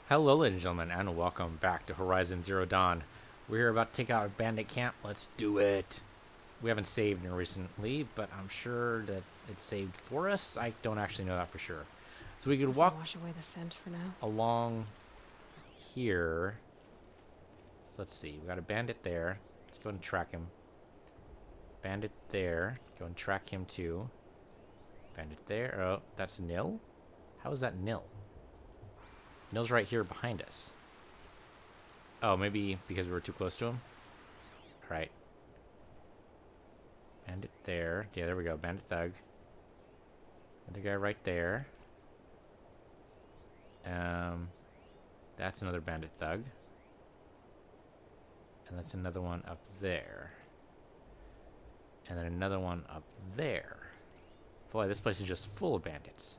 Hello, ladies and gentlemen, and welcome back to Horizon Zero Dawn. We're here about to take out a bandit camp. Let's do it. We haven't saved recently, but I'm sure that it's saved for us. I don't actually know that for sure. So we could Guess walk I'll wash away the scent for now. along here. So let's see. We got a bandit there. Let's go and track him. Bandit there. Go and track him too. Bandit there. Oh, that's nil? How is that nil? Nil's right here behind us. Oh, maybe because we were too close to him? Alright. Bandit there. Yeah, there we go. Bandit thug. Another guy right there. That's another bandit thug. And that's another one up there. And then another one up there. Boy, this place is just full of bandits.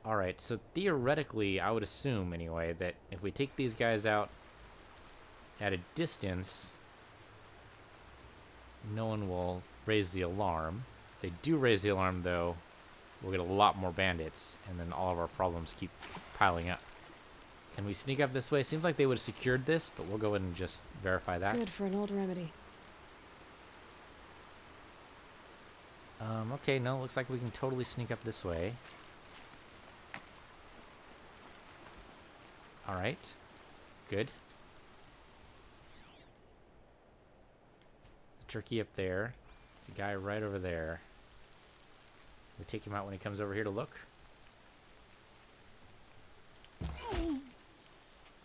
Alright, so theoretically, I would assume, anyway, that if we take these guys out at a distance, no one will raise the alarm. If they do raise the alarm, though, we'll get a lot more bandits, and then all of our problems keep piling up. Can we sneak up this way? Seems like they would have secured this, but we'll go ahead and just verify that. Good for an old remedy. Okay, no, looks like we can totally sneak up this way. Alright. Good. The turkey up there. There's a guy right over there. We take him out when he comes over here to look.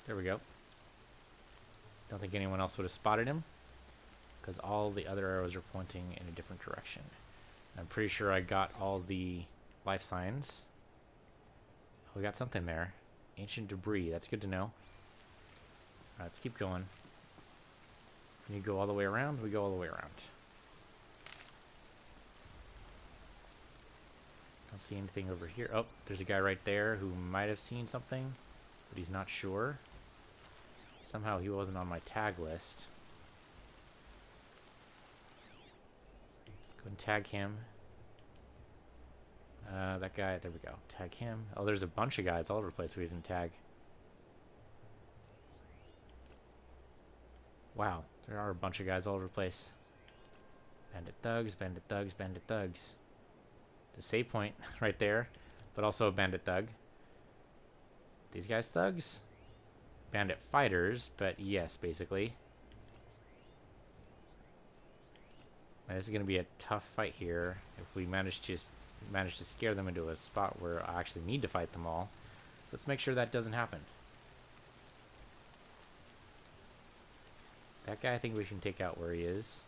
There we go. Don't think anyone else would have spotted him, because all the other arrows are pointing in a different direction. I'm pretty sure I got all the life signs. Oh, we got something there. Ancient debris. That's good to know. Alright, let's keep going. Can you go all the way around? We go all the way around. Don't see anything over here. Oh, there's a guy right there who might have seen something, but he's not sure. Somehow he wasn't on my tag list. Go and tag him. That guy, there we go. Tag him. Oh, there's a bunch of guys all over the place we didn't tag. Wow, there are a bunch of guys all over the place. Bandit thugs, bandit thugs, bandit thugs. The save point right there, but also a bandit thug. These guys thugs? Bandit fighters, but yes, basically. And this is going to be a tough fight here if we manage to scare them into a spot where I actually need to fight them all. So let's make sure that doesn't happen. That guy I think we can take out where he is.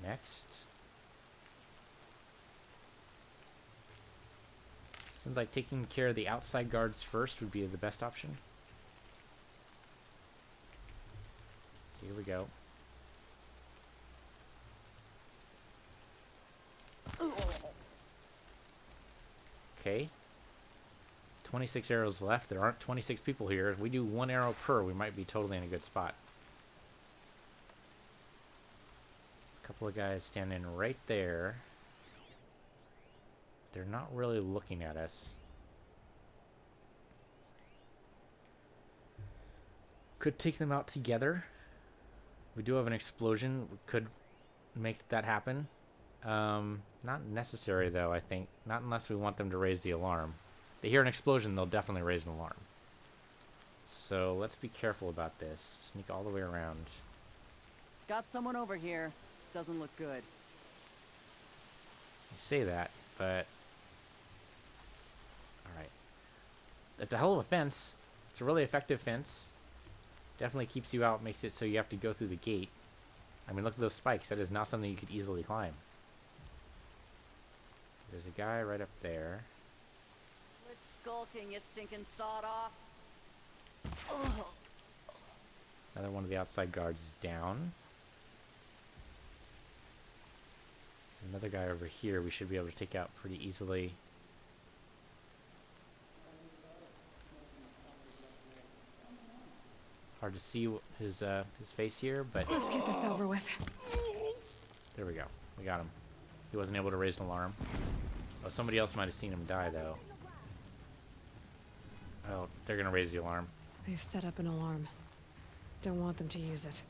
Next. Seems like taking care of the outside guards first would be the best option. Here we go. Okay. 26 arrows left. There aren't 26 people here. If we do one arrow per, we might be totally in a good spot. A couple of guys standing right there. They're not really looking at us. Could take them out together. We do have an explosion. We could make that happen. Not necessary, though, I think. Not unless we want them to raise the alarm. If they hear an explosion, they'll definitely raise an alarm. So let's be careful about this. Sneak all the way around. Got someone over here. Doesn't look good. You say that, but... Alright. It's a hell of a fence. It's a really effective fence. Definitely keeps you out, makes it so you have to go through the gate. I mean, look at those spikes. That is not something you could easily climb. There's a guy right up there. Quit skulking, you stinking sawed off. Oh. Another one of the outside guards is down. There's another guy over here we should be able to take out pretty easily. Hard to see his face here, but... Let's get this over with. There we go. We got him. He wasn't able to raise an alarm. Oh, somebody else might have seen him die, though. Oh, they're gonna raise the alarm. They've set up an alarm. Don't want them to use it.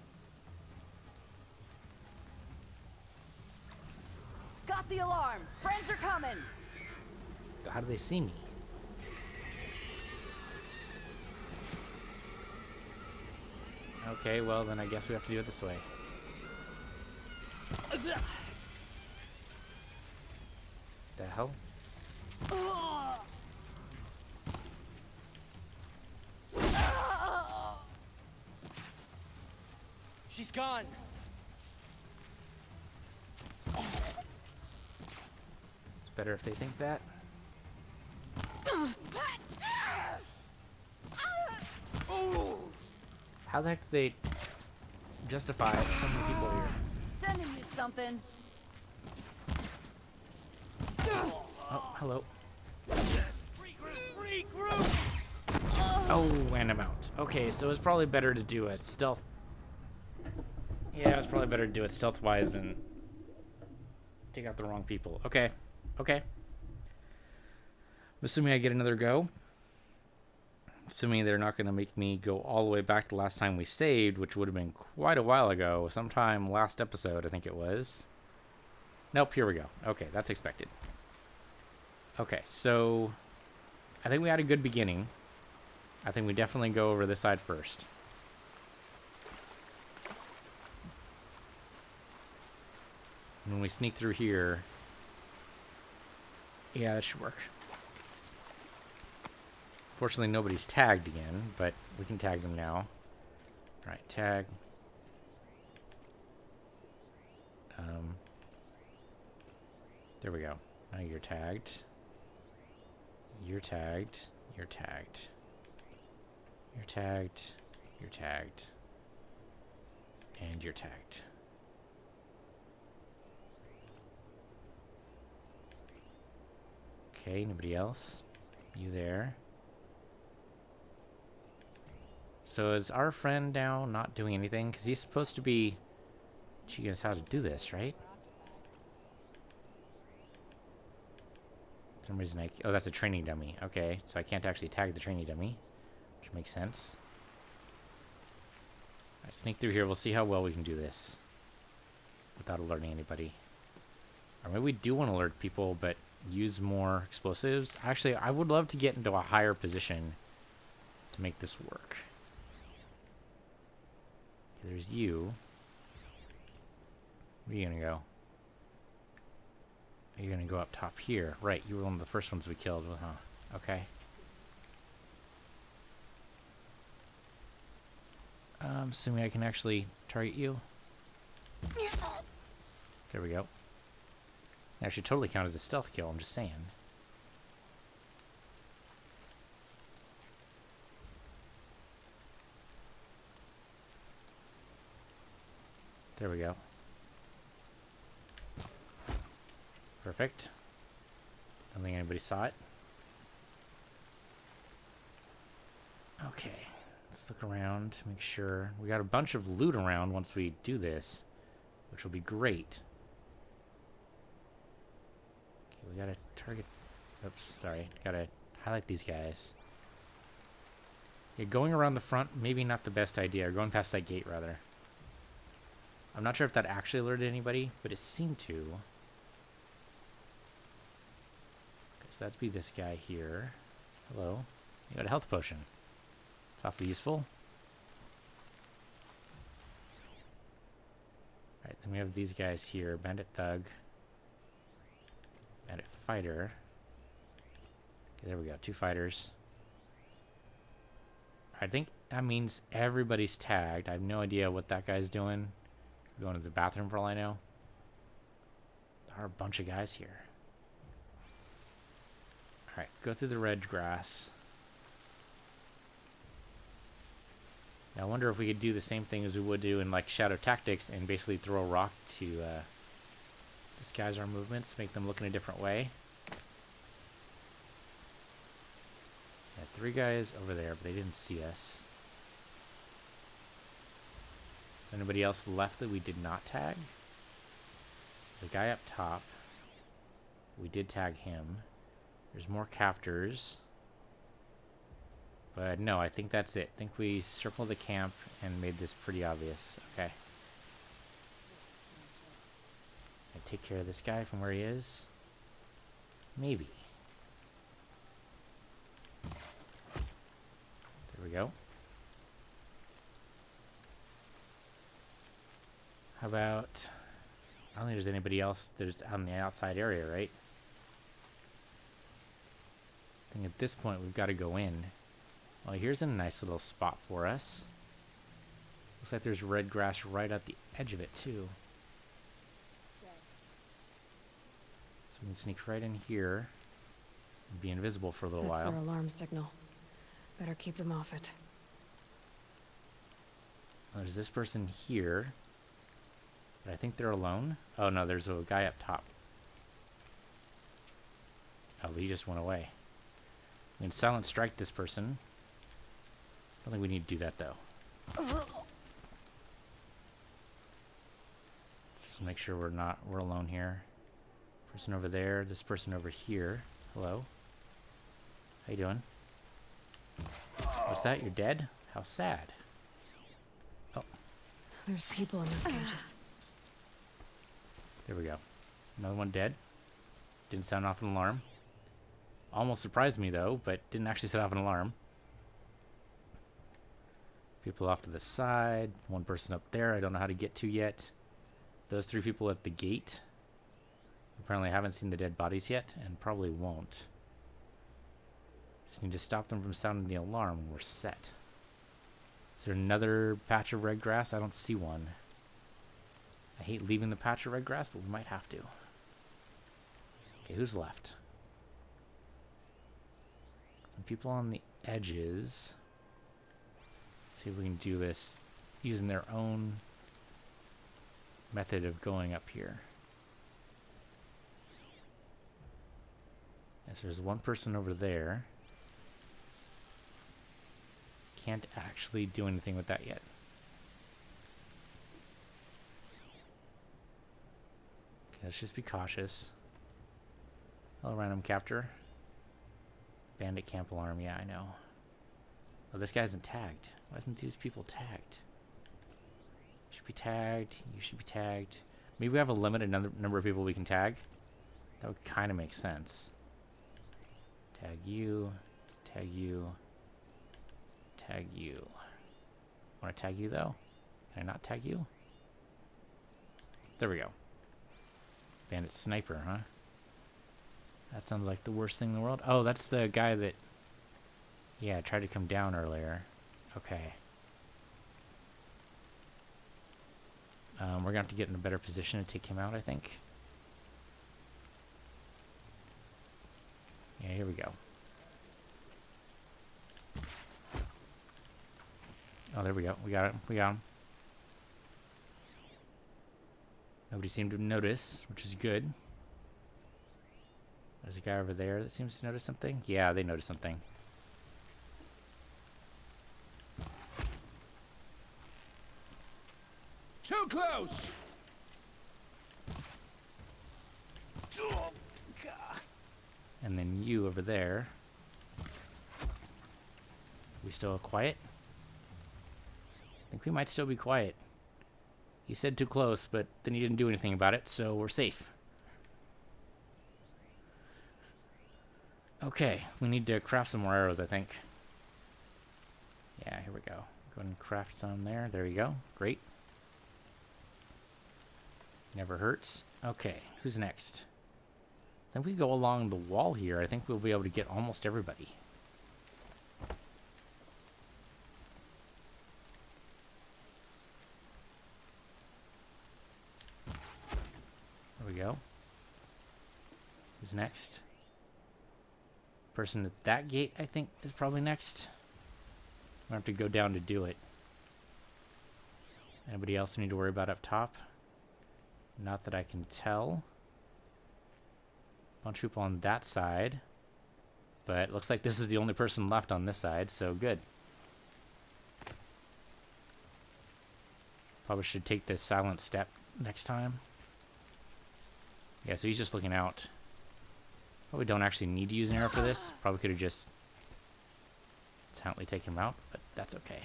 Got the alarm. Friends are coming. How do they see me? Okay, well, then I guess we have to do it this way. The hell? She's gone. It's better if they think that. How the heck do they justify so many people here? Sending you something. Oh, hello. Regroup. Oh, and I'm out. Okay, so it's probably better to do it stealth. Yeah, it's probably better to do it stealth-wise than take out the wrong people. Okay, okay. I'm assuming I get another go. Assuming they're not going to make me go all the way back to the last time we saved, which would have been quite a while ago. Sometime last episode, I think it was. Nope, here we go. Okay, that's expected. Okay, so I think we had a good beginning. I think we definitely go over this side first. When we sneak through here, yeah, that should work. Fortunately, nobody's tagged again, but we can tag them now. Alright, tag. There we go. Now you're tagged. You're tagged. You're tagged. You're tagged. You're tagged. And you're tagged. Okay, nobody else? You there? So is our friend now not doing anything? Because he's supposed to be teaching us how to do this, right? For some reason oh, that's a training dummy. Okay, so I can't actually tag the training dummy, which makes sense. Alright, sneak through here. We'll see how well we can do this without alerting anybody. Or maybe we do want to alert people, but use more explosives. Actually, I would love to get into a higher position to make this work. There's you. Where are you gonna go? You're gonna go up top here. Right, you were one of the first ones we killed, huh? Okay. Assuming I can actually target you. There we go. That should totally count as a stealth kill, I'm just saying. There we go. Perfect. I don't think anybody saw it. Okay. Let's look around, make sure. We got a bunch of loot around once we do this, which will be great. Okay, we gotta target... Oops, sorry. Gotta highlight these guys. Yeah, going around the front, maybe not the best idea. Or going past that gate, rather. I'm not sure if that actually alerted anybody, but it seemed to. Okay, so that'd be this guy here. Hello. You got a health potion. It's awfully useful. Alright, then we have these guys here. Bandit Thug. Bandit Fighter. Okay, there we go. 2 fighters. I think that means everybody's tagged. I have no idea what that guy's doing. Going to the bathroom for all I know. There are a bunch of guys here. Alright, go through the red grass. Now, I wonder if we could do the same thing as we would do in like Shadow Tactics and basically throw a rock to disguise our movements, make them look in a different way. Yeah, 3 guys over there, but they didn't see us. Anybody else left that we did not tag? The guy up top. We did tag him. There's more captors. But no, I think that's it. I think we circled the camp and made this pretty obvious. Okay. I take care of this guy from where he is? Maybe. There we go. How about... I don't think there's anybody else that's out in the outside area, right? I think at this point we've got to go in. Well, here's a nice little spot for us. Looks like there's red grass right at the edge of it, too. So we can sneak right in here and be invisible for a little while. That's their alarm signal. Better keep them off it. There's this person here. But I think they're alone. Oh no, there's a guy up top. Oh, he just went away. We can silent strike this person. I don't think we need to do that though. Just make sure we're alone here. Person over there, this person over here. Hello. How you doing? What's that? You're dead? How sad. Oh, There's people in those cages. there we go. Another one dead. Didn't sound off an alarm. Almost surprised me though, but didn't actually set off an alarm. People off to the side. One person up there I don't know how to get to yet. Those three people at the gate. Apparently haven't seen the dead bodies yet, and probably won't. Just need to stop them from sounding the alarm and we're set. Is there another patch of red grass? I don't see one. I hate leaving the patch of red grass, but we might have to. Okay, who's left? Some people on the edges. See if we can do this using their own method of going up here. Yes, there's one person over there. Can't actually do anything with that yet. Okay, let's just be cautious. Hello, random captor. Bandit camp alarm, yeah, I know. Oh, this guy isn't tagged. Why isn't these people tagged? Should be tagged. You should be tagged. Maybe we have a limited number of people we can tag. That would kind of make sense. Tag you. Tag you. Tag you. Want to tag you though? Can I not tag you? There we go. Bandit sniper, huh? That sounds like the worst thing in the world. Oh, that's the guy that... Yeah, tried to come down earlier. Okay. We're going to have to get in a better position to take him out, I think. Yeah, here we go. Oh, there we go. We got it. We got him. Nobody seemed to notice, which is good. There's a guy over there that seems to notice something. Yeah, they noticed something. Too close! And then you over there. We still quiet? I think we might still be quiet. He said too close, but then he didn't do anything about it, so we're safe. Okay, we need to craft some more arrows, I think. Yeah, here we go. Go ahead and craft some there. There you go. Great. Never hurts. Okay, who's next? I think we go along the wall here. I think we'll be able to get almost everybody. There we go. Who's next? Person at that gate, I think, is probably next. I have to go down to do it. Anybody else we need to worry about up top? Not that I can tell. Bunch of people on that side. But it looks like this is the only person left on this side, so good. Probably should take this silent step next time. Yeah, so he's just looking out. Probably don't actually need to use an arrow for this. Probably could have just silently taken him out, but that's okay.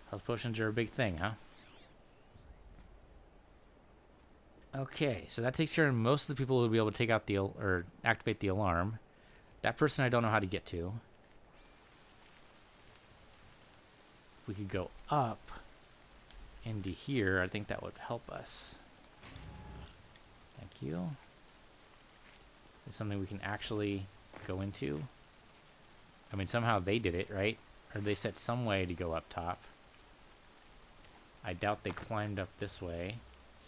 Health potions are a big thing, huh? Okay, so that takes care of most of the people who will be able to take out the or activate the alarm. That person I don't know how to get to. If we could go up into here, I think that would help us. Thank you. It's something we can actually go into. I mean, somehow they did it, right? Or they set some way to go up top. I doubt they climbed up this way.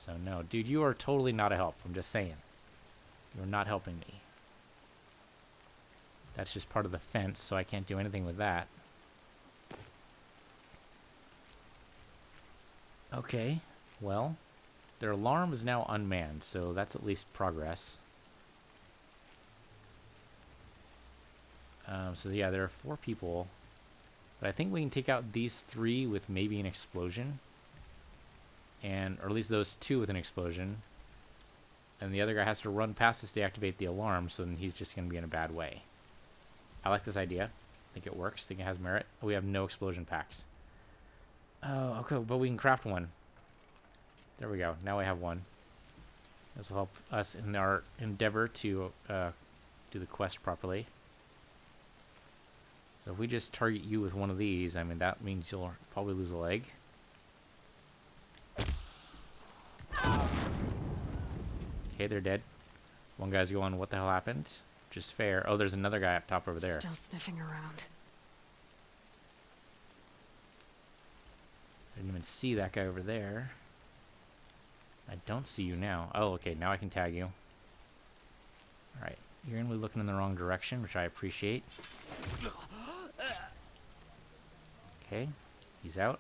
So no, dude, you are totally not a help. I'm just saying. You're not helping me. That's just part of the fence, so I can't do anything with that. Okay, well, their alarm is now unmanned, so that's at least progress. So yeah, there are 4 people. But I think we can take out these 3 with maybe an explosion. Or at least those 2 with an explosion. And the other guy has to run past us to activate the alarm, so then he's just going to be in a bad way. I like this idea. I think it works. I think it has merit. We have no explosion packs. Oh, okay, but we can craft one. There we go. Now we have one. This will help us in our endeavor to do the quest properly. So if we just target you with one of these, I mean, that means you'll probably lose a leg. Okay, they're dead. One guy's going, what the hell happened? Which is fair. Oh, there's another guy up top over there. Still sniffing around. Didn't even see that guy over there. I don't see you now. Oh, okay, now I can tag you. Alright, you're gonna be looking in the wrong direction, which I appreciate. Okay, he's out.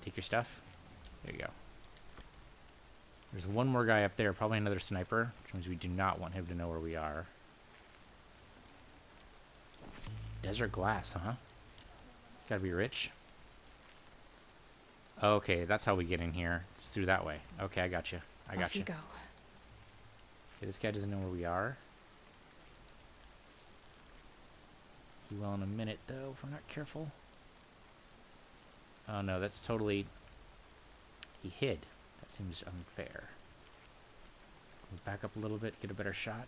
Take your stuff. There you go. There's one more guy up there, probably another sniper, which means we do not want him to know where we are. Desert glass, huh? It's gotta be rich. Okay, that's how we get in here. It's through that way. Okay, I got you. I got Off you go. Okay, this guy doesn't know where we are. He will in a minute, though, if we're not careful. Oh, no, that's totally... He hid. That seems unfair. We'll back up a little bit, get a better shot.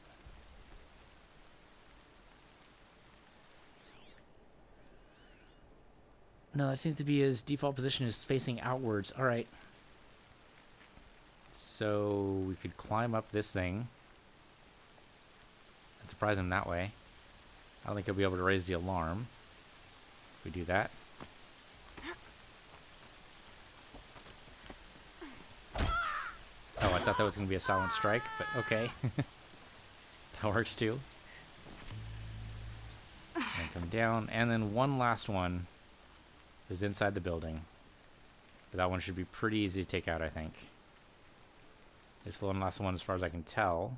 No, that seems to be his default position is facing outwards. Alright. So we could climb up this thing and surprise him that way. I don't think he'll be able to raise the alarm if we do that. Oh, I thought that was going to be a silent strike, but okay. That works too. And come down, and then one last one is inside the building. But that one should be pretty easy to take out, I think. This one last one, as far as I can tell.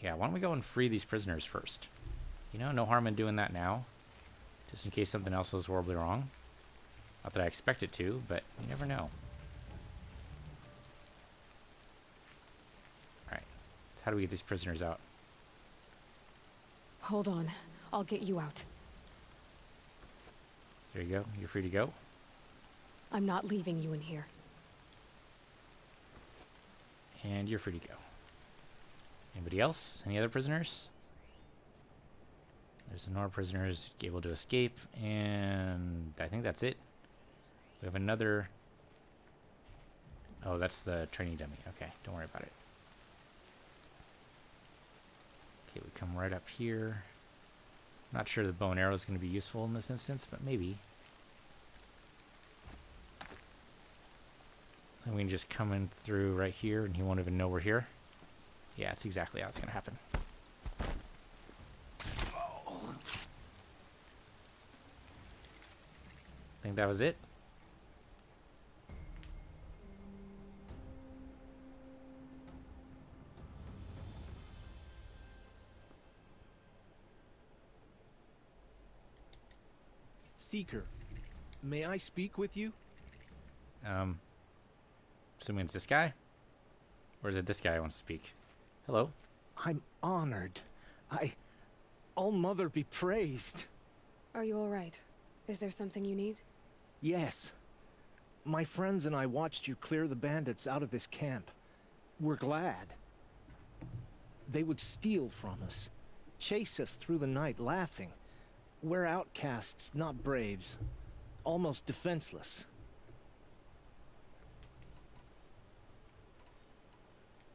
Yeah, why don't we go and free these prisoners first? You know, no harm in doing that now. Just in case something else goes horribly wrong. Not that I expect it to, but you never know. Alright. So how do we get these prisoners out? Hold on. I'll get you out. There you go. You're free to go. I'm not leaving you in here. And you're free to go. Anybody else? Any other prisoners? There's no more prisoners able to escape, and I think that's it. We have another... Oh, that's the training dummy. Okay, don't worry about it. Okay, we come right up here. Not sure the bow and arrow is going to be useful in this instance, but maybe. And we can just come in through right here, and he won't even know we're here. Yeah, that's exactly how it's going to happen. I think that was it. Seeker, may I speak with you? Assuming it's this guy. Or is it this guy who wants to speak? Hello? I'm honored. All Mother be praised. Are you all right? Is there something you need? Yes. My friends and I watched you clear the bandits out of this camp. We're glad. They would steal from us, chase us through the night laughing. We're outcasts, not braves. Almost defenseless.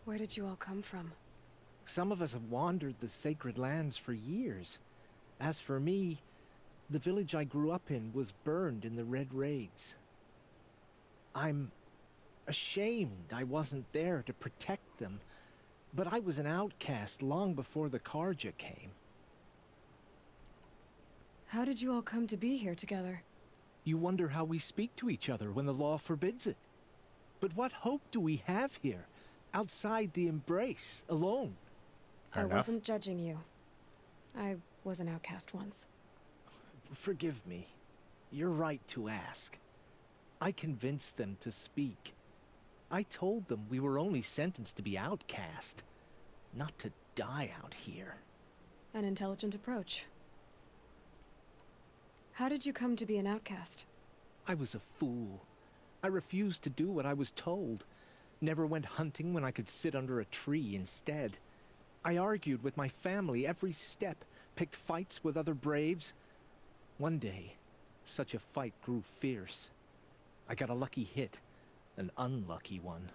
Where did you all come from? Some of us have wandered the sacred lands for years. As for me, the village I grew up in was burned in the Red Raids. I'm ashamed I wasn't there to protect them, but I was an outcast long before the Karja came. How did you all come to be here together? You wonder how we speak to each other when the law forbids it. But what hope do we have here, outside the embrace, alone? Fair I enough. wasn't judging you. I was an outcast once. Forgive me. You're right to ask. I convinced them to speak. I told them we were only sentenced to be outcast, not to die out here. An intelligent approach. How did you come to be an outcast? I was a fool. I refused to do what I was told. Never went hunting when I could sit under a tree instead. I argued with my family every step, picked fights with other braves. One day, such a fight grew fierce. I got a lucky hit, an unlucky one.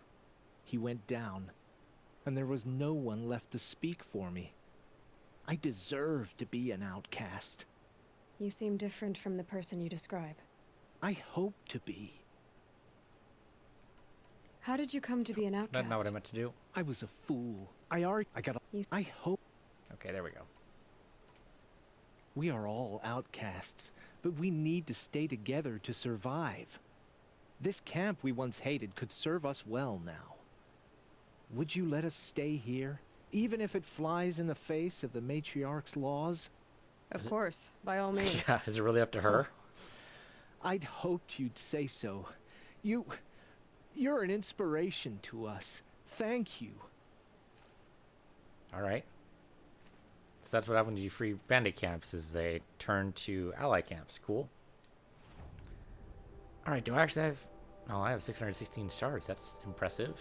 He went down, and there was no one left to speak for me. I deserved to be an outcast. You seem different from the person you describe. I hope to be. How did you come to be an outcast? That's not what I meant to do. I was a fool. I hope. Okay, there we go. We are all outcasts, but we need to stay together to survive. This camp we once hated could serve us well now. Would you let us stay here, even if it flies in the face of the matriarch's laws? Of course, by all means. Yeah, is it really up to her? I'd hoped you'd say so. You're an inspiration to us. Thank you. All right. So that's what happened to you free bandit camps, is they turn to ally camps. Cool. All right, do I actually have... Oh, I have 616 shards. That's impressive.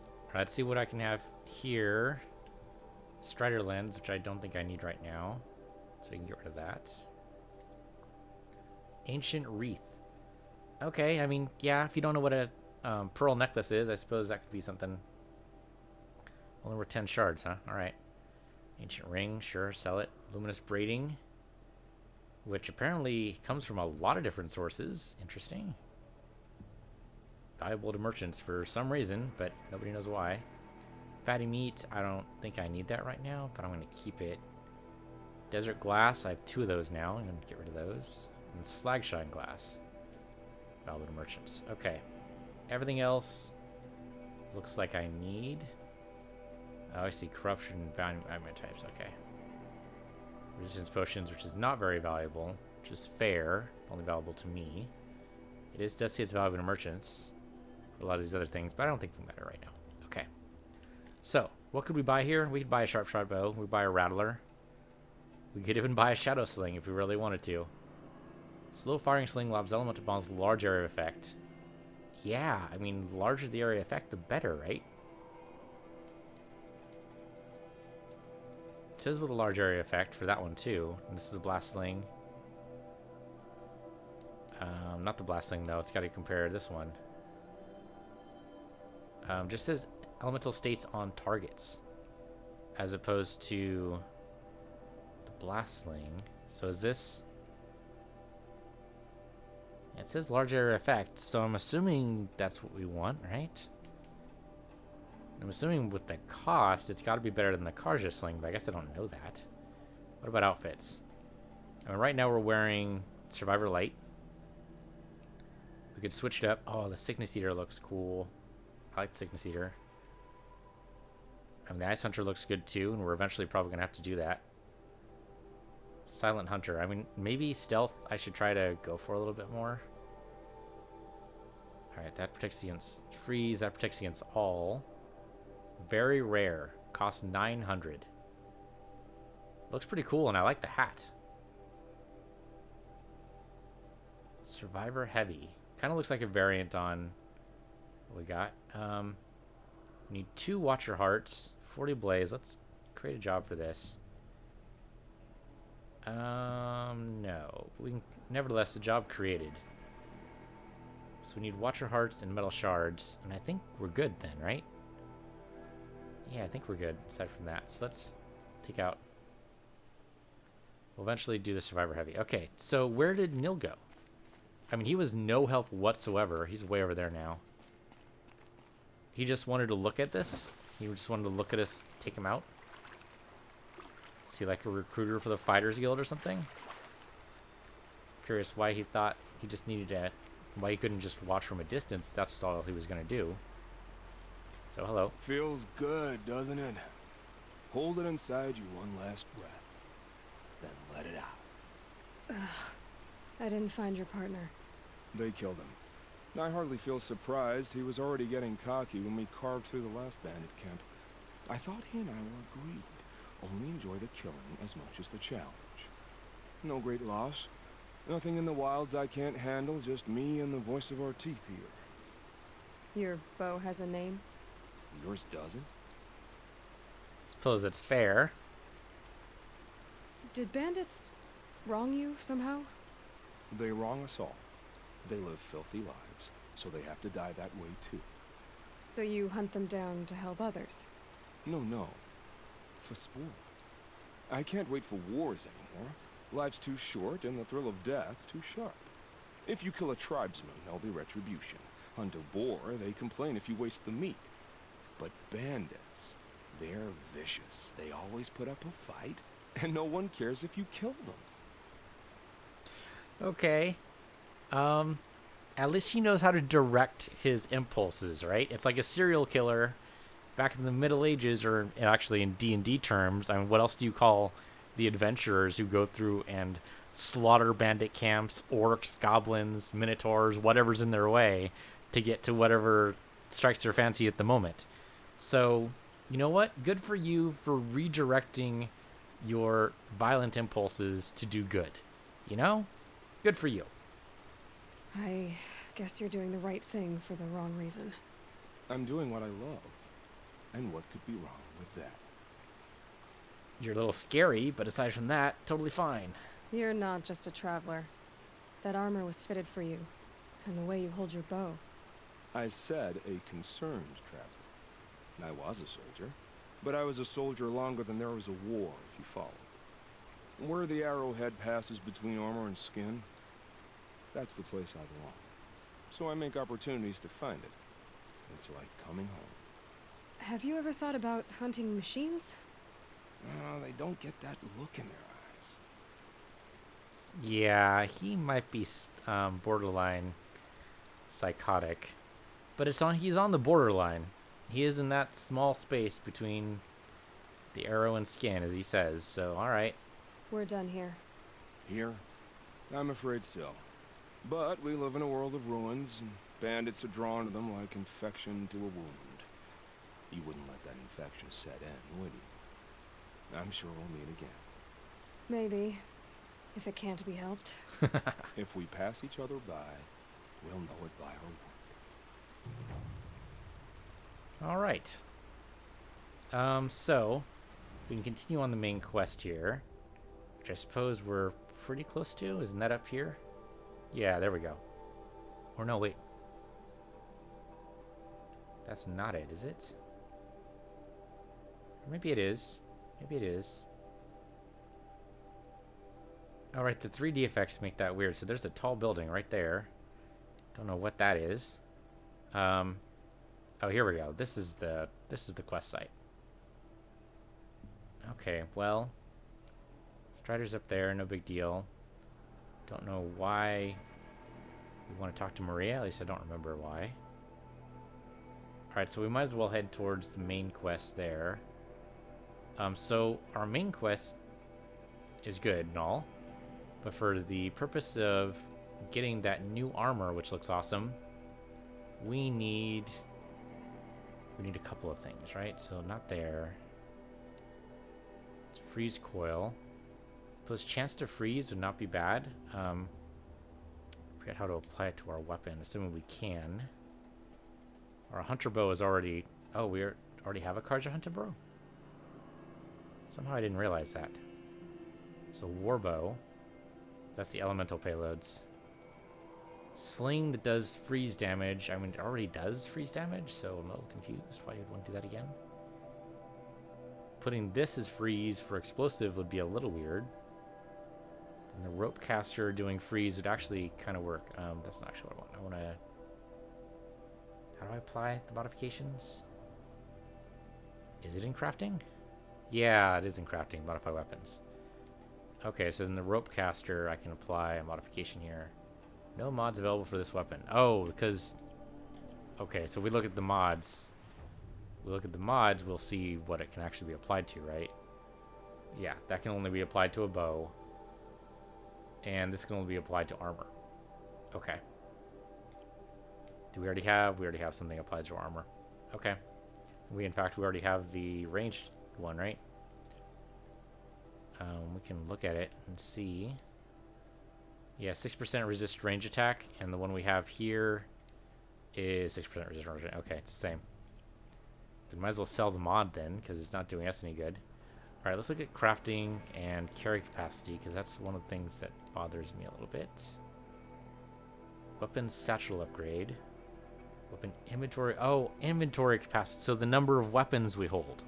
All right, let's see what I can have here. Strider lens, which I don't think I need right now. So you can get rid of that. Ancient wreath. Okay, I mean, yeah, if you don't know what a pearl necklace is, I suppose that could be something. Only worth 10 shards, huh? All right. Ancient ring, sure, sell it. Luminous braiding, which apparently comes from a lot of different sources. Interesting. Valuable to merchants for some reason, but nobody knows why. Fatty meat, I don't think I need that right now, but I'm going to keep it. Desert glass, I have 2 of those now. I'm going to get rid of those. And slagshine glass. Valuable to merchants. Okay. Everything else looks like I need. Oh, I see corruption and value types. Okay. Resistance potions, which is not very valuable, which is fair. Only valuable to me. Does say it's valuable to merchants. For a lot of these other things, but I don't think they matter right now. Okay. So, what could we buy here? We could buy a sharp shot bow. We could buy a rattler. We could even buy a shadow sling if we really wanted to. Slow firing sling lobs elemental bombs large area effect. Yeah, I mean, the larger the area effect, the better, right? It says with a large area effect for that one too. And this is a blast sling. Not the blast sling though. It's got to compare this one. Just says elemental states on targets, as opposed to the blast sling. So is this? It says large area effect, so I'm assuming that's what we want, right? I'm assuming with the cost, it's got to be better than the Karja sling, but I guess I don't know that. What about outfits? I mean, right now we're wearing Survivor Light. We could switch it up. Oh, the Sickness Eater looks cool. I like the Sickness Eater. I mean, the Ice Hunter looks good too, and we're eventually probably going to have to do that. Silent Hunter. I mean, maybe Stealth I should try to go for a little bit more. Alright, that protects against freeze. That protects against all. Very rare. Costs 900. Looks pretty cool, and I like the hat. Survivor Heavy. Kind of looks like a variant on what we got. We need 2 Watcher Hearts, 40 Blaze. Let's create a job for this. No. We can, nevertheless, the job created. So we need Watcher Hearts and Metal Shards, and I think we're good then, right? Yeah, I think we're good, aside from that. So let's take out... We'll eventually do the Survivor Heavy. Okay, so where did Nil go? I mean, he was no help whatsoever. He's way over there now. He just wanted to look at this? He just wanted to look at us take him out? Is he like a recruiter for the Fighters Guild or something? Curious why he thought he just needed to... Why he couldn't just watch from a distance. That's all he was going to do. So, hello. Feels good, doesn't it? Hold it inside you one last breath. Then let it out. Ugh. I didn't find your partner. They killed him. I hardly feel surprised. He was already getting cocky when we carved through the last bandit camp. I thought he and I were agreed. Only enjoy the killing as much as the challenge. No great loss. Nothing in the wilds I can't handle, just me and the voice of our teeth here. Your bow has a name? Yours doesn't? Suppose that's fair. Did bandits wrong you somehow? They wrong us all. They live filthy lives, so they have to die that way too. So you hunt them down to help others? No. For sport. I can't wait for wars anymore. Life's too short and the thrill of death too sharp. If you kill a tribesman, there'll be retribution. Hunt a boar, they complain if you waste the meat. But bandits, they're vicious. They always put up a fight, and no one cares if you kill them. Okay. At least he knows how to direct his impulses, right? It's like a serial killer back in the Middle Ages, or actually in D&D terms. I mean, what else do you call the adventurers who go through and slaughter bandit camps, orcs, goblins, minotaurs, whatever's in their way to get to whatever strikes their fancy at the moment? So, you know what? Good for you for redirecting your violent impulses to do good. You know? Good for you. I guess you're doing the right thing for the wrong reason. I'm doing what I love. And what could be wrong with that? You're a little scary, but aside from that, totally fine. You're not just a traveler. That armor was fitted for you. And the way you hold your bow. I said a concerned traveler. I was a soldier. But I was a soldier longer than there was a war, if you follow. Where the arrowhead passes between armor and skin, that's the place I belong. So I make opportunities to find it. It's like coming home. Have you ever thought about hunting machines? They don't get that look in their eyes. Yeah, he might be borderline psychotic. But he's on the borderline. He is in that small space between the arrow and skin, as he says. So, alright. We're done here. Here? I'm afraid so. But we live in a world of ruins, and bandits are drawn to them like infection to a wound. You wouldn't let that infection set in, would you? I'm sure we'll meet again. Maybe. If it can't be helped. If we pass each other by, we'll know it by our work. Alright. So, we can continue on the main quest here. Which I suppose we're pretty close to. Isn't that up here? Yeah, there we go. Or no, wait. That's not it, is it? Or maybe it is. Maybe it is. Alright, the 3D effects make that weird. So there's a tall building right there. Don't know what that is. Oh, here we go. This is the quest site. Okay, well, Strider's up there, no big deal. Don't know why we want to talk to Maria. At least I don't remember why. Alright, so we might as well head towards the main quest there. So our main quest is good and all, but for the purpose of getting that new armor, which looks awesome, we need We need a couple of things, right? So not there. Freeze coil. Plus chance to freeze would not be bad. Forget how to apply it to our weapon, assuming we can. Our hunter bow is already... Oh, we already have a Karja hunter bow? Somehow I didn't realize that. So war bow. That's the elemental payloads. Sling that does freeze damage. I mean, it already does freeze damage, so I'm a little confused why you'd want to do that again. Putting this as freeze for explosive would be a little weird. And the rope caster doing freeze would actually kind of work. That's not actually what I want. I want to... How do I apply the modifications? Is it in crafting? Yeah, it is in crafting. Modify weapons. Okay, so in the rope caster, I can apply a modification here. No mods available for this weapon. Oh, because... Okay, so if we look at the mods... we'll see what it can actually be applied to, right? Yeah, that can only be applied to a bow. And this can only be applied to armor. Okay. Do we already have? We already have something applied to armor. Okay. In fact, we already have the ranged one, right? We can look at it and see. Yeah, 6% resist range attack, and the one we have here is 6% resist range attack. Okay, it's the same. We might as well sell the mod then, because it's not doing us any good. Alright, let's look at crafting and carry capacity, because that's one of the things that bothers me a little bit. Weapon satchel upgrade. Weapon inventory. Oh, inventory capacity. So the number of weapons we hold.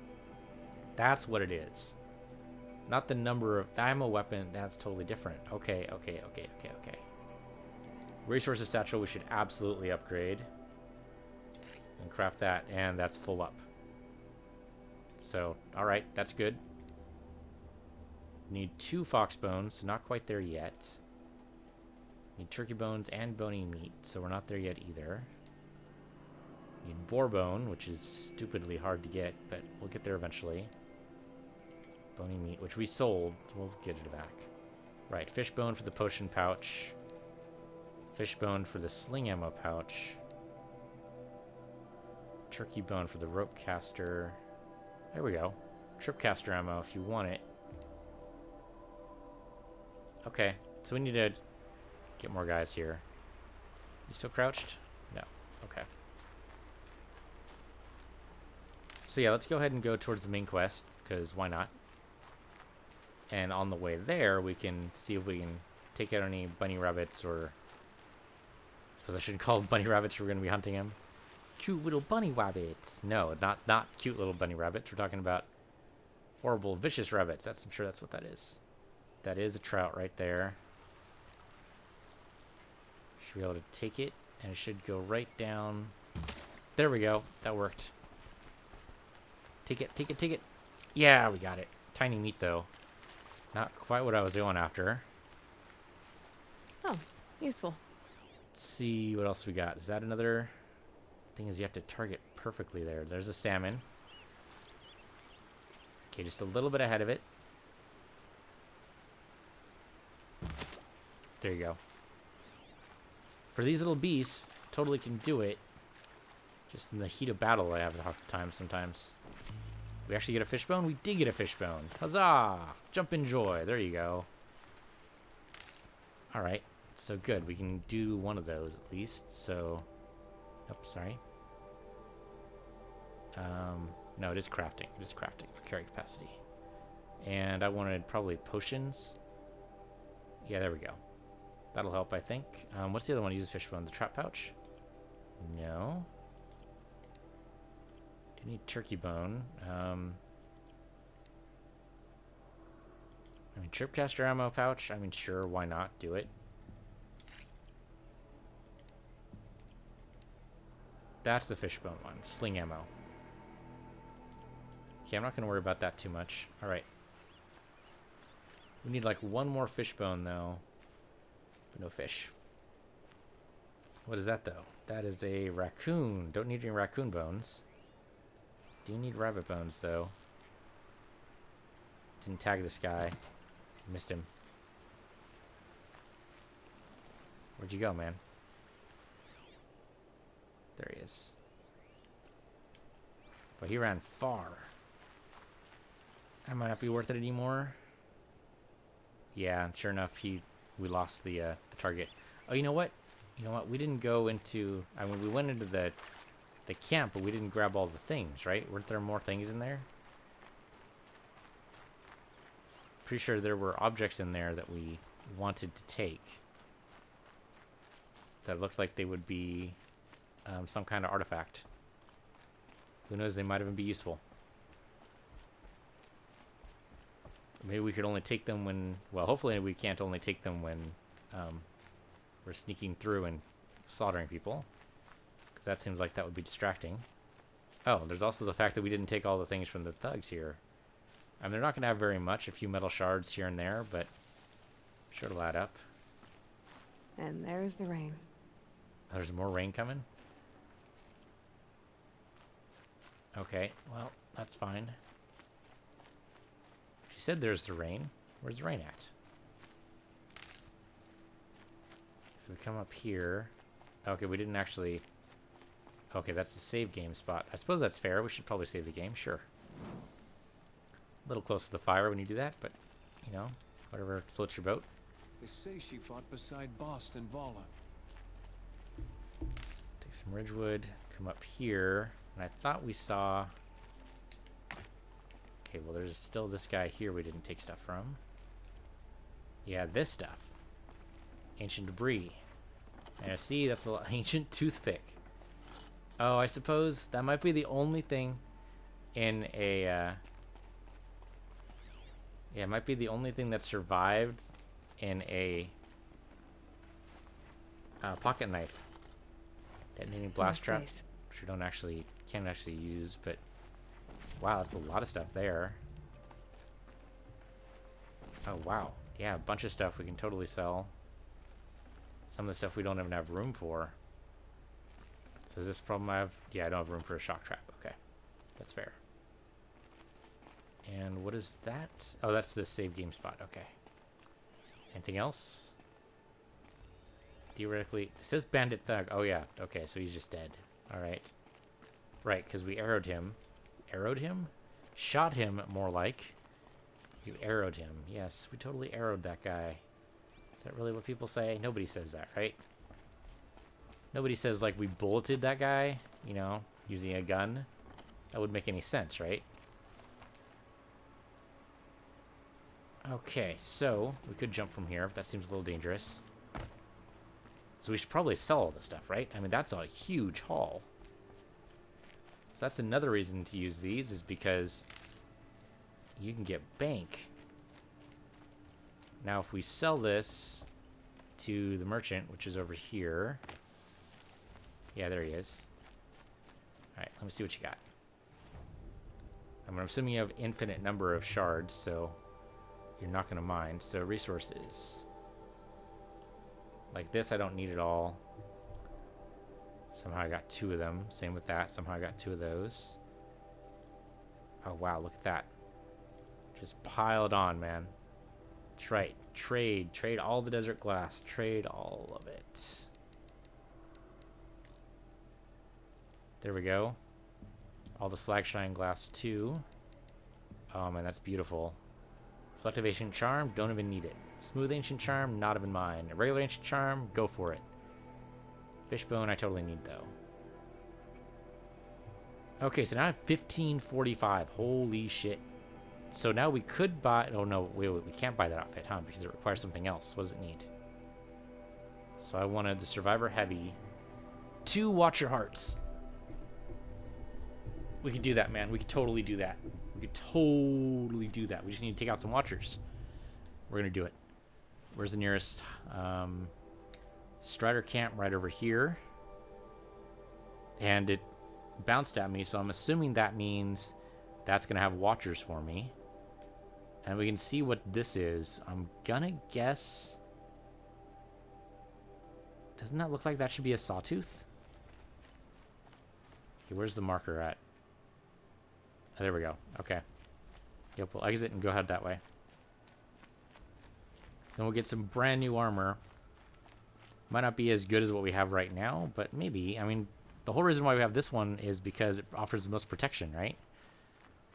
That's what it is. Not the number of... I'm a weapon. That's totally different. Okay. Resources satchel we should absolutely upgrade. And craft that. And that's full up. So, alright. That's good. Need 2 fox bones. So not quite there yet. Need turkey bones and bony meat. So we're not there yet either. Need boar bone, which is stupidly hard to get. But we'll get there eventually. Bony meat, which we sold. We'll get it back. Right, fish bone for the potion pouch. Fish bone for the sling ammo pouch. Turkey bone for the rope caster. There we go. Trip caster ammo if you want it. Okay, so we need to get more guys here. You still crouched? No. Okay. So yeah, let's go ahead and go towards the main quest, because why not? And on the way there, we can see if we can take out any bunny rabbits, or... I suppose I shouldn't call them bunny rabbits, we're going to be hunting them. Cute little bunny rabbits. No, not cute little bunny rabbits. We're talking about horrible, vicious rabbits. I'm sure that's what that is. That is a trout right there. Should be able to take it, and it should go right down. There we go. That worked. Take it. Yeah, we got it. Tiny meat, though. Not quite what I was going after. Oh, useful. Let's see what else we got. Is that another thing? Is you have to target perfectly there. There's a salmon. Okay, just a little bit ahead of it. There you go. For these little beasts, totally can do it. Just in the heat of battle, I have a hard time sometimes. We actually get a fishbone? We did get a fishbone. Huzzah! Jump in joy. There you go. Alright. So good. We can do one of those at least. So... Oops, sorry. No, it is crafting. It is crafting for carry capacity. And I wanted probably potions. Yeah, there we go. That'll help, I think. What's the other one? Uses fishbone. The trap pouch? No. Do need turkey bone. I mean, tripcaster ammo pouch. I mean, sure, why not? Do it. That's the fishbone one. Sling ammo. Okay, I'm not going to worry about that too much. Alright. We need like one more fishbone, though. But no fish. What is that, though? That is a raccoon. Don't need any raccoon bones. Do need rabbit bones, though. Didn't tag this guy. Missed him. Where'd you go, man? There he is. But he ran far. That might not be worth it anymore. Yeah, and sure enough, we lost the target. Oh, you know what? You know what? We didn't go into... I mean, we went into the camp, but we didn't grab all the things, right? Weren't there more things in there? Pretty sure there were objects in there that we wanted to take. That looked like they would be some kind of artifact. Who knows? They might even be useful. Maybe we could only take them when... Well, hopefully we can't only take them when we're sneaking through and slaughtering people. Because that seems like that would be distracting. Oh, there's also the fact that we didn't take all the things from the thugs here. I mean, they're not going to have very much. A few metal shards here and there, but sure it'll add up. And there's the rain. Oh, there's more rain coming? Okay, well, that's fine. She said there's the rain. Where's the rain at? So we come up here. Okay, we didn't actually... Okay, that's the save game spot. I suppose that's fair. We should probably save the game, sure. A little close to the fire when you do that, but, you know, whatever floats your boat. They say she fought beside Boston Vala. Take some ridgewood, come up here, and I thought we saw... Okay, well, there's still this guy here we didn't take stuff from. Yeah, this stuff. Ancient debris. And I see that's an ancient toothpick. Oh, I suppose that might be the only thing in a... Yeah, it might be the only thing that survived in a pocket knife. Detonating blast trap, Space. which we can't actually use, but wow, that's a lot of stuff there. Oh wow, yeah, a bunch of stuff we can totally sell. Some of the stuff we don't even have room for. So is this problem I have? Yeah, I don't have room for a shock trap. Okay, that's fair. And what is that? Oh, that's the save game spot. Okay. Anything else? Theoretically, it says bandit thug. Oh yeah. Okay, so he's just dead. All right. Right, because we arrowed him. Arrowed him? Shot him, more like. You arrowed him. Yes, we totally arrowed that guy. Is that really what people say? Nobody says that, right? Nobody says, like, we bulleted that guy, you know, using a gun. That wouldn't make any sense, right? Okay, so we could jump from here, but that seems a little dangerous. So we should probably sell all this stuff, right? I mean, that's a huge haul. So that's another reason to use these, is because you can get bank. Now, if we sell this to the merchant, which is over here. Yeah, there he is. Alright, let me see what you got. I'm assuming you have infinite number of shards, so you're not going to mind. So resources. Like this, I don't need it all. Somehow I got 2 of them. Same with that. Somehow I got 2 of those. Oh, wow. Look at that. Just piled on, man. That's right. Trade. Trade all the desert glass. Trade all of it. There we go. All the slag shine glass, too. Oh, man. That's beautiful. Selective ancient charm. Don't even need it. Smooth ancient charm. Not even mine. A regular ancient charm. Go for it. Fishbone, I totally need, though. Okay, so now I have 1545. Holy shit. So now we could buy... Oh, no. Wait, we can't buy that outfit, huh? Because it requires something else. What does it need? So I wanted the Survivor Heavy. 2 Watcher Hearts. We could do that, man. We could totally do that. We could totally do that. We just need to take out some Watchers. We're going to do it. Where's the nearest... Strider camp right over here. And it bounced at me, so I'm assuming that means that's going to have Watchers for me. And we can see what this is. I'm going to guess... Doesn't that look like that should be a sawtooth? Okay, where's the marker at? Oh, there we go. Okay. Yep, we'll exit and go ahead that way. Then we'll get some brand new armor. Might not be as good as what we have right now, but maybe. I mean, The whole reason why we have this one is because it offers the most protection, right?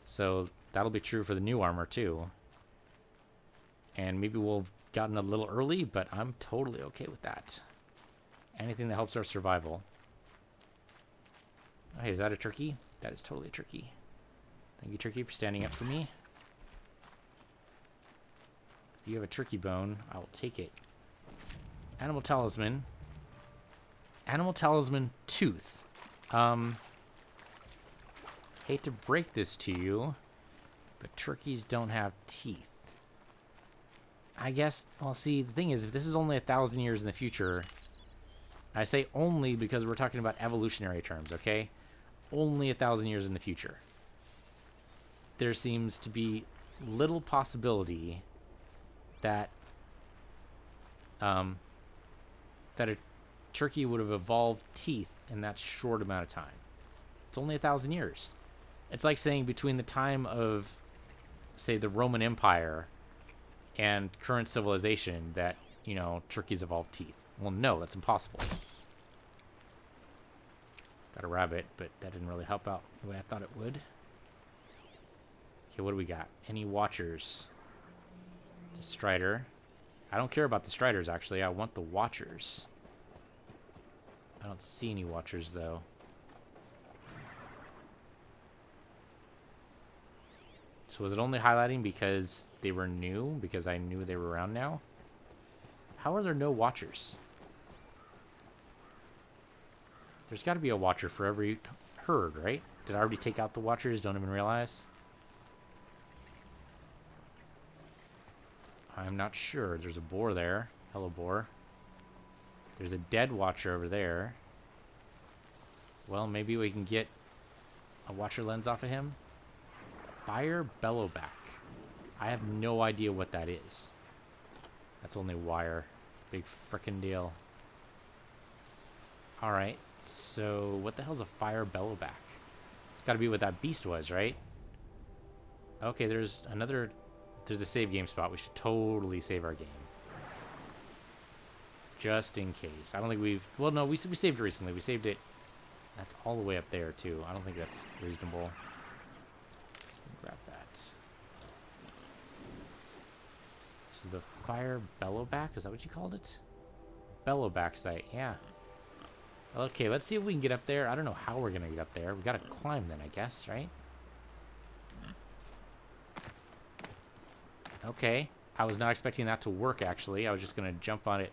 So that'll be true for the new armor too. And maybe we'll have gotten a little early, but I'm totally okay with that. Anything that helps our survival. Oh, hey, is that a turkey? That is totally a turkey. Thank you, turkey, for standing up for me. If you have a turkey bone, I will take it. Animal talisman. Animal talisman tooth. Hate to break this to you, but turkeys don't have teeth. I guess, well, see, the thing is, if this is only 1,000 years in the future, I say only because we're talking about evolutionary terms, okay? Only 1,000 years in the future. There seems to be little possibility that that a turkey would have evolved teeth in that short amount of time. It's only 1,000 years. It's like saying between the time of, say, the Roman Empire and current civilization that, you know, turkeys evolved teeth. Well, no, that's impossible. Got a rabbit, but that didn't really help out the way I thought it would. Okay, what do we got? Any watchers? The Strider. I don't care about the Striders, actually. I want the Watchers. I don't see any Watchers, though. So was it only highlighting because they were new? Because I knew they were around now? How are there no Watchers? There's got to be a Watcher for every herd, right? Did I already take out the Watchers? Don't even realize. I'm not sure. There's a boar there. Hello, boar. There's a dead Watcher over there. Well, maybe we can get a Watcher lens off of him. Fire Bellowback. I have no idea what that is. That's only wire. Big frickin' deal. Alright, so what the hell's a Fire Bellowback? It's gotta be what that beast was, right? Okay, there's another... There's a save game spot. We should totally save our game. Just in case. I don't think we've... Well, no, we saved it recently. We saved it... That's all the way up there, too. I don't think that's reasonable. Grab that. So the Fire Bellowback, is that what you called it? Bellowback site, yeah. Okay, let's see if we can get up there. I don't know how we're gonna get up there. We gotta climb then, I guess, right? Okay. I was not expecting that to work, actually. I was just gonna jump on it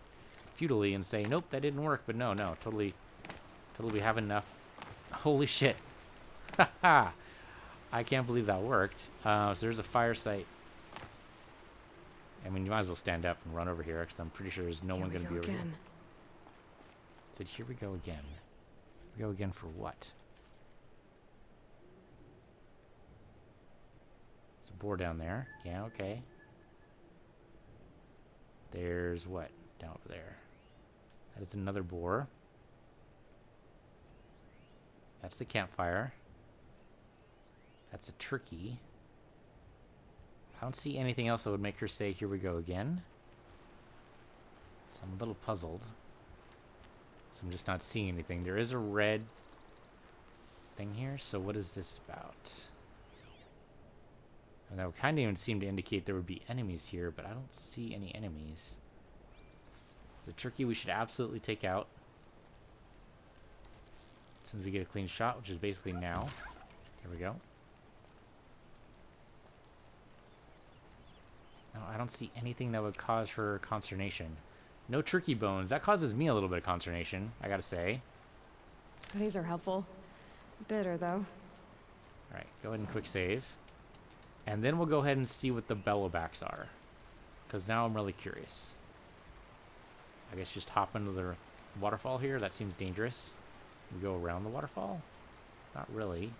futilely and say, nope, that didn't work. But no, totally we have enough. Holy shit. Haha. I can't believe that worked. So there's a fire site. I mean, you might as well stand up and run over here, because I'm pretty sure there's no one going to be over here. I said, here we go again. Here we go again for what? There's a boar down there. Yeah, okay. There's what? Down over there. That is another boar. That's the campfire. That's a turkey. I don't see anything else that would make her say, here we go again. So I'm a little puzzled. So I'm just not seeing anything. There is a red thing here. So what is this about? And that would kind of even seem to indicate there would be enemies here, but I don't see any enemies. The turkey we should absolutely take out. As soon as we get a clean shot, which is basically now. Here we go. No, I don't see anything that would cause her consternation. No turkey bones. That causes me a little bit of consternation, I gotta say. These are helpful. Bitter, though. Alright, go ahead and quick save. And then we'll go ahead and see what the bellowbacks are. Because now I'm really curious. I guess just hop into the waterfall here. That seems dangerous. We go around the waterfall? Not really.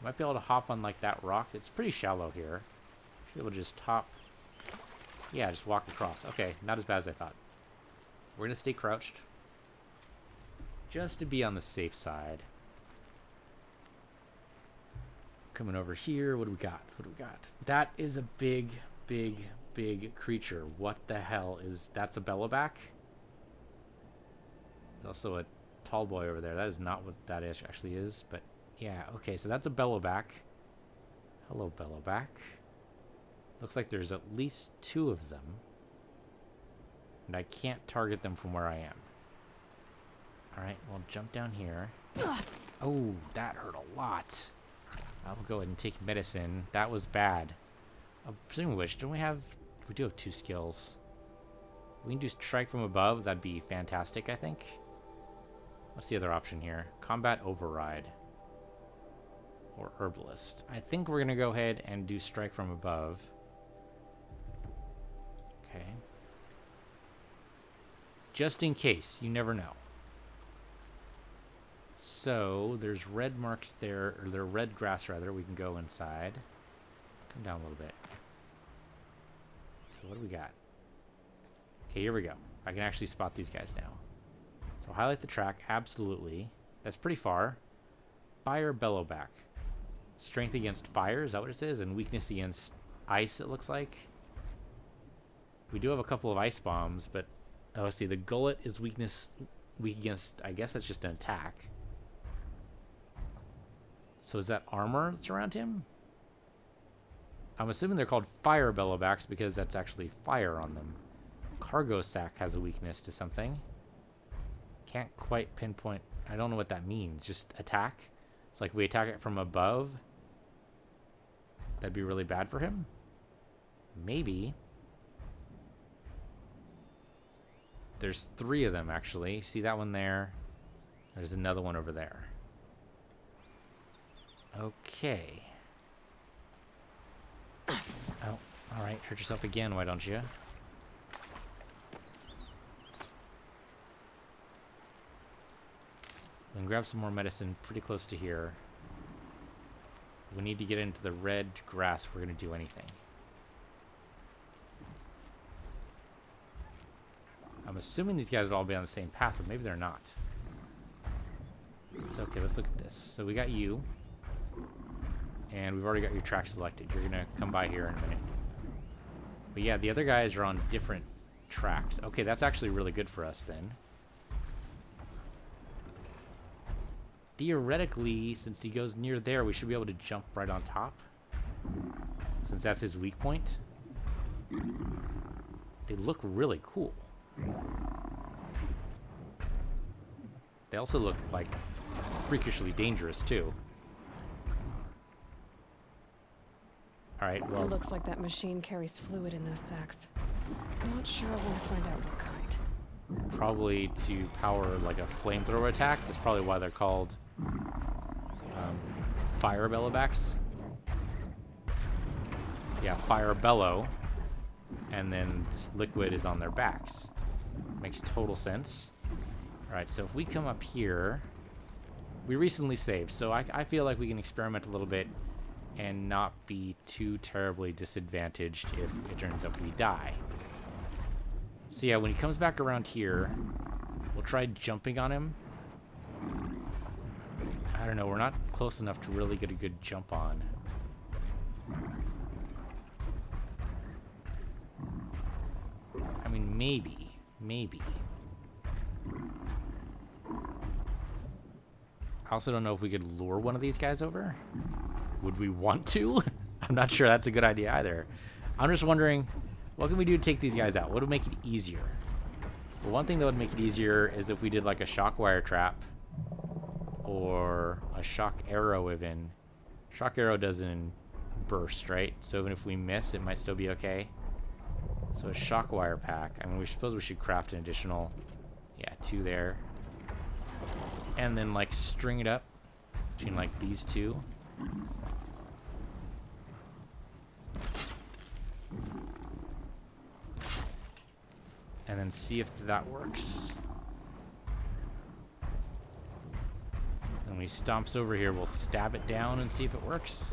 Might be able to hop on like that rock. It's pretty shallow here. Should be able to just hop. Yeah, just walk across. Okay, not as bad as I thought. We're gonna stay crouched. Just to be on the safe side. Coming over here, what do we got? What do we got? That is a big, big, big creature. What the hell is... That's a bellowback? There's also a tall boy over there. That is not what that actually is, but yeah, okay, so that's a bellowback. Hello, bellowback. Looks like there's at least 2 of them. And I can't target them from where I am. Alright, well, jump down here. Oh, that hurt a lot. I'll go ahead and take medicine. That was bad. Speaking of which, don't we have... We do have 2 skills. We can do strike from above. That'd be fantastic, I think. What's the other option here? Combat override. Or herbalist. I think we're going to go ahead and do strike from above. Okay. Just in case. You never know. So, there's red marks there, or there red grass rather. We can go inside. Come down a little bit. Okay, what do we got? Okay, here we go. I can actually spot these guys now. So highlight the track, absolutely. That's pretty far. Fire bellowback. Strength against fire, is that what it is? And weakness against ice, it looks like. We do have a couple of ice bombs, but... Oh, see, the gullet is weak against... I guess that's just an attack. So is that armor that's around him? I'm assuming they're called fire bellowbacks because that's actually fire on them. Cargo sack has a weakness to something. Can't quite pinpoint. I don't know what that means. Just attack? It's like we attack it from above. That'd be really bad for him? Maybe. There's 3 of them, actually. See that one there? There's another one over there. Okay. Oh, alright. Hurt yourself again, why don't you? We can grab some more medicine pretty close to here. We need to get into the red grass if we're going to do anything. I'm assuming these guys would all be on the same path, but maybe they're not. So, okay, let's look at this. So we got you. And we've already got your track selected. You're going to come by here in a minute. But yeah, the other guys are on different tracks. Okay, that's actually really good for us then. Theoretically, since he goes near there, we should be able to jump right on top. Since that's his weak point. They look really cool. They also look, like, freakishly dangerous, too. Alright, well... It looks like that machine carries fluid in those sacks. Not sure I want to find out what kind. Probably to power, like, a flamethrower attack. That's probably why they're called... fire bellowbacks. Yeah, fire bellow. And then this liquid is on their backs. Makes total sense. Alright, so if we come up here... We recently saved, so I feel like we can experiment a little bit and not be too terribly disadvantaged if it turns out we die. So yeah, when he comes back around here, we'll try jumping on him. I don't know, we're not close enough to really get a good jump on. I mean, maybe. I also don't know if we could lure one of these guys over. Would we want to? I'm not sure that's a good idea either. I'm just wondering, what can we do to take these guys out? What would make it easier? Well, one thing that would make it easier is if we did like a shock wire trap or a shock arrow even. Shock arrow doesn't burst, right? So even if we miss, it might still be okay. So a shock wire pack. I mean, we suppose we should craft an additional, 2 there. And then like string it up between like these 2. And then see if that works. And when he stomps over here, we'll stab it down and see if it works.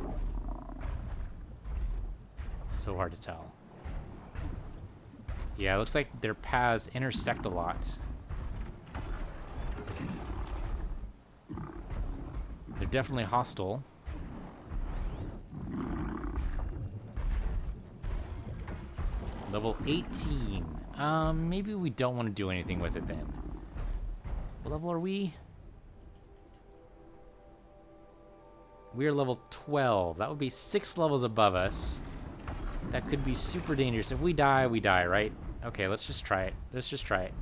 So hard to tell. Yeah, it looks like their paths intersect a lot. They're definitely hostile. Level 18. Maybe we don't want to do anything with it then. What level are we? We're level 12. That would be 6 levels above us. That could be super dangerous. If we die, right? Okay, let's just try it. Let's just try it.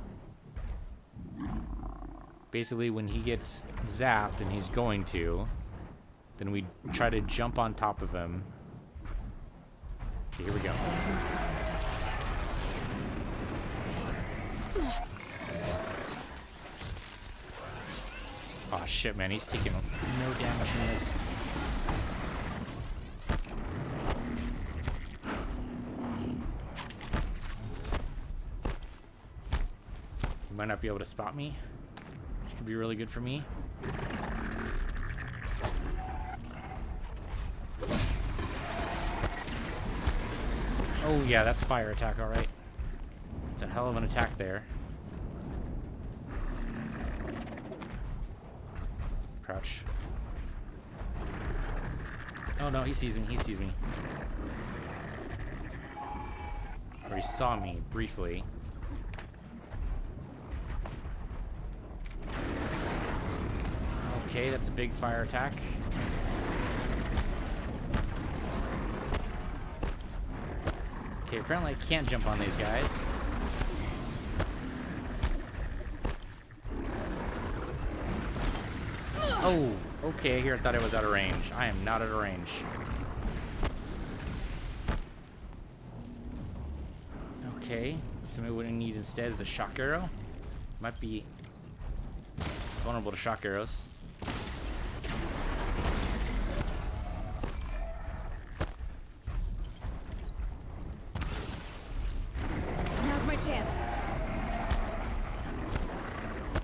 Basically, when he gets zapped, and he's going to, then we try to jump on top of him. Okay, here we go. Oh shit, man, he's taking no damage from this. He might not be able to spot me. Which could be really good for me. Oh yeah, that's fire attack, alright. It's a hell of an attack there. Crouch. Oh no, he sees me, he sees me. Or he saw me, briefly. Okay, that's a big fire attack. Okay, apparently I can't jump on these guys. Oh, okay, here I thought I was out of range. I am not out of range. Okay, so maybe what I need instead is a shock arrow. Might be vulnerable to shock arrows. Now's my chance.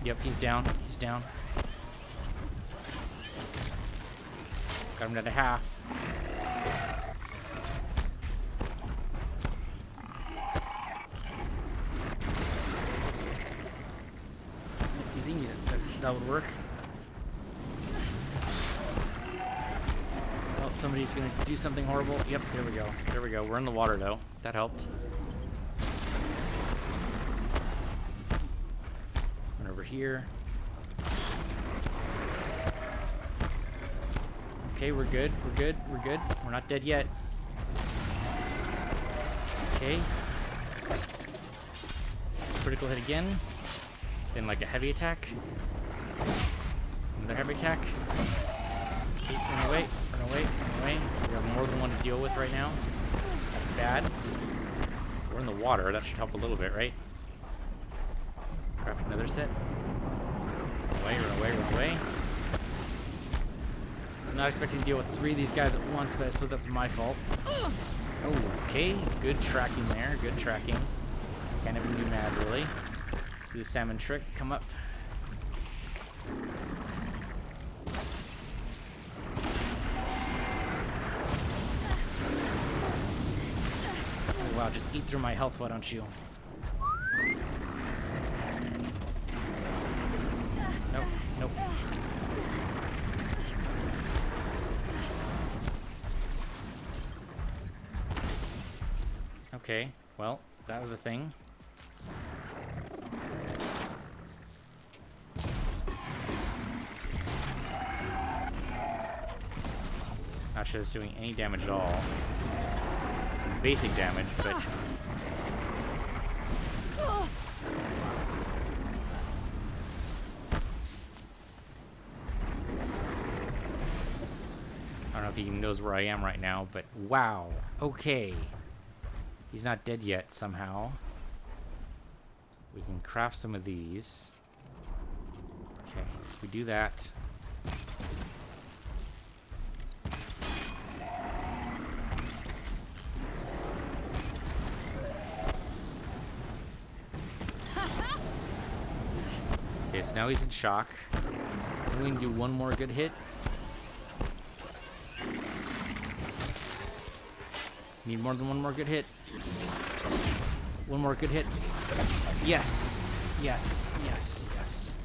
Yep, he's down. He's down. Got him down to half. You think that would work? Oh, somebody's gonna do something horrible. Yep, there we go. There we go. We're in the water though. That helped. Went over here. Okay, we're good. We're good. We're good. We're not dead yet. Okay. Critical hit again. Then like a heavy attack. Another heavy attack. Okay, run away. Run away. Run away. We have more than one to deal with right now. That's bad. We're in the water. That should help a little bit, right? Craft another set. Run away. Run away. Run away. I'm not expecting to deal with 3 of these guys at once, but I suppose that's my fault. Oh, okay. Good tracking there. Good tracking. Can't even be mad, really. Do the salmon trick. Come up. Oh, wow. Just eat through my health, why don't you? Nope. Nope. Okay, well, that was a thing. Not sure it's doing any damage at all. Some basic damage, but... I don't know if he knows where I am right now, but wow, okay. He's not dead yet, somehow. We can craft some of these. Okay, if we do that. Okay, so now he's in shock. We can do one more good hit. Need more than one more good hit. One more good hit. Yes. Yes. Yes. Yes.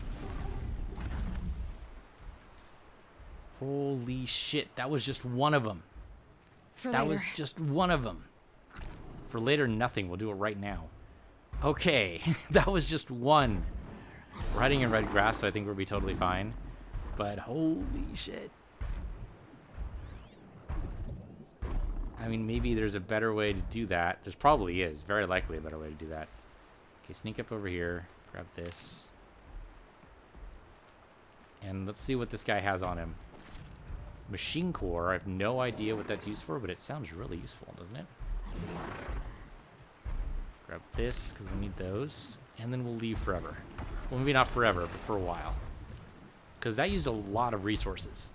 Holy shit. That was just one of them. That was just one of them. For later, nothing. We'll do it right now. Okay. That was just one. We're hiding in red grass, so I think we'll be totally fine. But holy shit. I mean, maybe there's a better way to do that. There's probably is. Very likely a better way to do that. Okay, sneak up over here. Grab this. And let's see what this guy has on him. Machine core. I have no idea what that's used for, but it sounds really useful, doesn't it? Grab this, because we need those. And then we'll leave forever. Well, maybe not forever, but for a while. Because that used a lot of resources.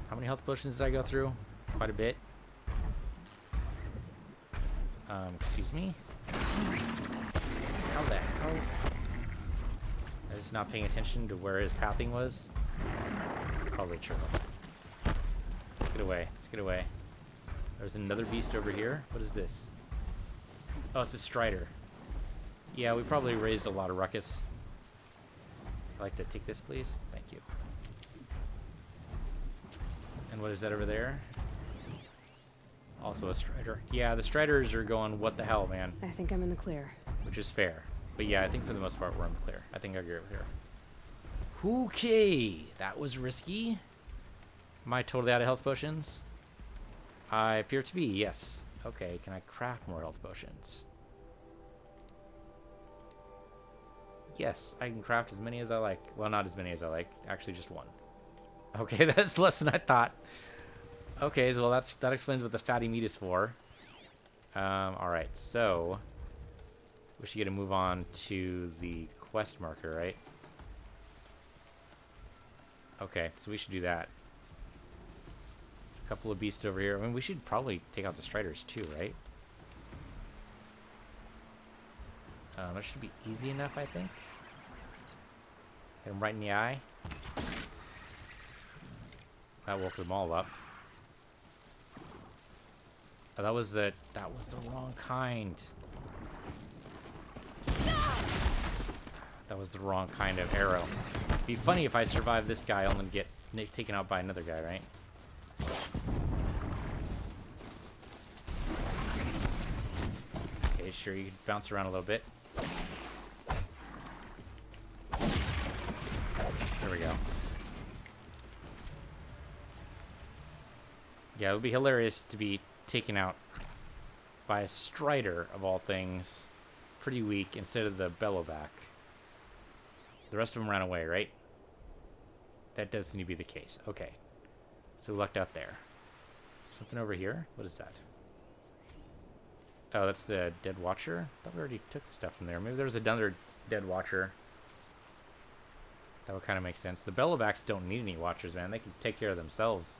How many health potions did I go through? Quite a bit. Excuse me? How the hell? I was not paying attention to where his pathing was. Probably true. Let's get away. Let's get away. There's another beast over here. What is this? Oh, it's a strider. Yeah, we probably raised a lot of ruckus. I'd like to take this, please. Thank you. And what is that over there? Also a strider. Yeah, the striders are going, what the hell, man? I think I'm in the clear. Which is fair. But yeah, I think for the most part we're in the clear. I think I agree with here. Okay, that was risky. Am I totally out of health potions? I appear to be, yes. Okay, can I craft more health potions? Yes, I can craft as many as I like. Well, not as many as I like. Actually, just one. Okay, that's less than I thought. Okay, so well, that explains what the fatty meat is for. Alright, so we should get to move on to the quest marker, right? Okay, so we should do that. A couple of beasts over here. I mean, we should probably take out the striders too, right? That should be easy enough, I think. Hit him right in the eye. That woke them all up. Oh, that was the wrong kind. That was the wrong kind of arrow. It'd be funny if I survive this guy, only to get taken out by another guy, right? Okay, sure, you can bounce around a little bit. There we go. Yeah, it would be hilarious to be taken out by a strider, of all things. Pretty weak, instead of the bellowback. The rest of them ran away, right? That does seem to be the case. Okay. So we lucked out there. Something over here? What is that? Oh, that's the dead watcher? I thought we already took the stuff from there. Maybe there was another dead watcher. That would kind of make sense. The bellowbacks don't need any watchers, man. They can take care of themselves.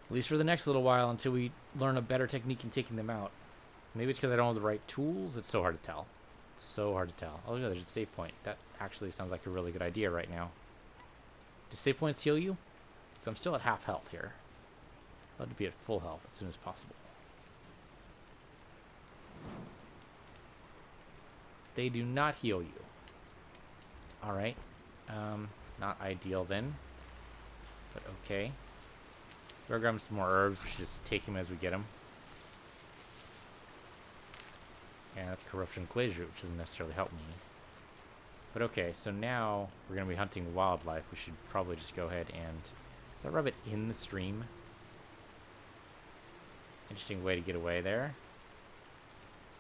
At least for the next little while, until we learn a better technique in taking them out. Maybe it's because I don't have the right tools. It's so hard to tell. It's so hard to tell. Oh, yeah, there's a save point. That actually sounds like a really good idea right now. Do save points heal you? Because I'm still at half health here. I'd love to be at full health as soon as possible. They do not heal you. Alright. Not ideal then. But okay. We'll grab some more herbs. We should just take him as we get him. Yeah, that's corruption glacier, which doesn't necessarily help me. But okay, so now we're going to be hunting wildlife. We should probably just go ahead and... Is that rabbit in the stream? Interesting way to get away there.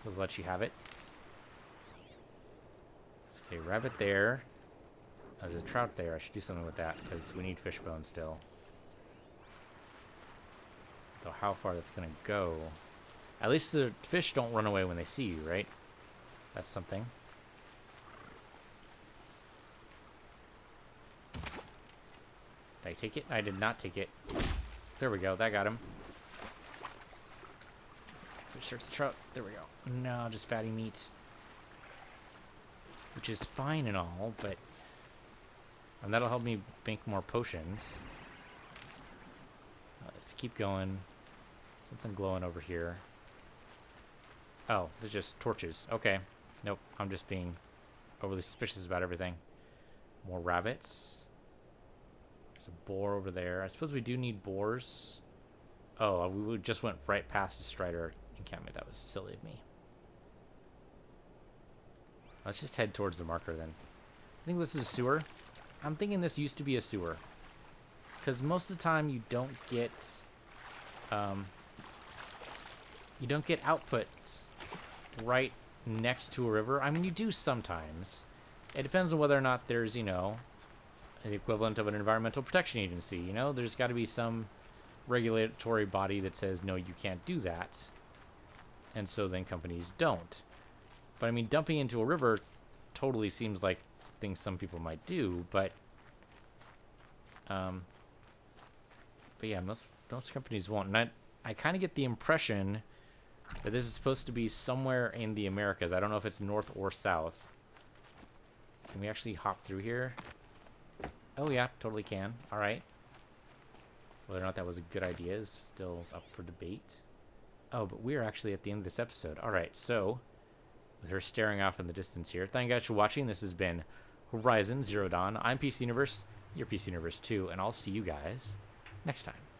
Let's let you have it. Okay, rabbit there. Oh, there's a trout there. I should do something with that, because we need fish bones still. Though how far that's going to go... At least the fish don't run away when they see you, right? That's something. Did I take it? I did not take it. There we go. That got him. Fish hurts the trout. There we go. No, just fatty meat. Which is fine and all, but... And that'll help me make more potions. Let's keep going. Something glowing over here. Oh, they're just torches. Okay. Nope, I'm just being overly suspicious about everything. More rabbits. There's a boar over there. I suppose we do need boars. Oh, we just went right past the strider encampment. That was silly of me. Let's just head towards the marker then. I think this is a sewer. I'm thinking this used to be a sewer. because most of the time you don't get outputs right next to a river. I mean, you do sometimes. It depends on whether or not there's, you know, the equivalent of an environmental protection agency. You know, there's got to be some regulatory body that says, no, you can't do that. And so then companies don't. But I mean, dumping into a river totally seems like things some people might do, but yeah, most companies won't. And I kind of get the impression that this is supposed to be somewhere in the Americas. I don't know if it's north or south. Can we actually hop through here? Oh yeah, totally can. All right. Whether or not that was a good idea is still up for debate. Oh, but we're actually at the end of this episode. All right, so with her staring off in the distance here. Thank you guys for watching. This has been Horizon Zero Dawn. I'm PC Universe. You're PC Universe 2, and I'll see you guys next time.